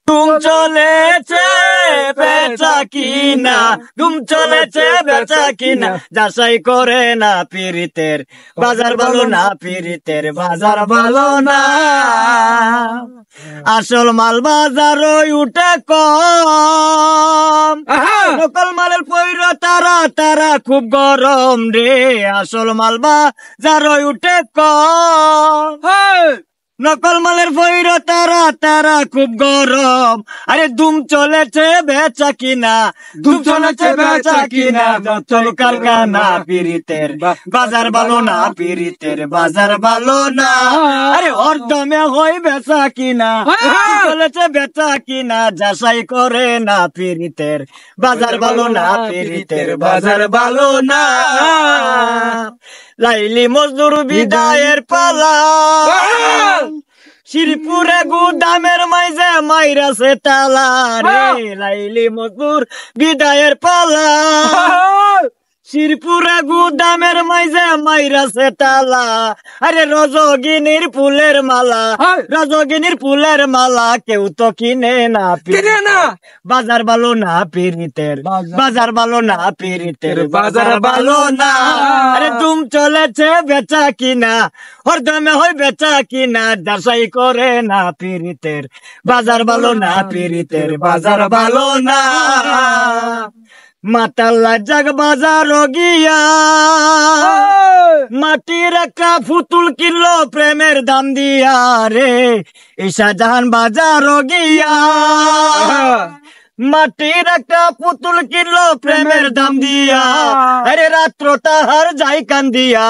ধুম চলেছে বেচা কিনা, ধুম চলেছে বেচা কিনা, যাচাই করে না পীড়িতের বাজার ভালো না, পীড়িতের বাজার ভালো না। আসল মাল বাজার উঠে কম, নকল মালের পৈর তারা তারা খুব গরম রে। আসল মাল বাজার উঠে কম, নকল মালের পৈর তারা তারা খুব গরম। আরে ধুম চলেছে বেচা কিনা, ধুম চলেছে বেচা কিনা, চল কারখানা পীড়িতের বাজার ভালো না, পীড়িতের বাজার ভালো না। আরে হরদমে হয় বেচা কিনা, চলেছে বেচা কিনা, যাচাই করে না পীড়িতের বাজার ভালো না, পীড়িতের বাজার ভালো না। লাইলি মজদুর বিদায়ের পালা, শ্রীপুরে গুদামের মাইজে মাইরাছে তালা রে। লাইলি মজদুর বিদায়ের পালা, শ্রীপুরে গুদামের মাইজে মাইরাছে তালা। আরে রজগিনীর ফুলের মালা, রজগিনীর ফুলের মালা কেউ তো কিনে না, কিনে না। বাজার ভালো না পীড়িতের বাজার ভালো না, পীড়িতের বাজার ভালো না। আরে ধুম চলেছে বেচা কিনা, হরদমে হয় বেচা কিনা, যাচাই করে না পীড়িতের বাজার ভালো না, পীড়িতের বাজার ভালো না। মাতাল্লা জাগ বাজার গিয়া, মাটির একটা পুতুল কিনলো প্রেমের দাম দিয়া রে। শাহজাহান বাজার গিয়া, মাটির একটা পুতুল কিনলো প্রেমের দাম দিয়া। আরে রাত্র তাহার যাই কান্দিয়া।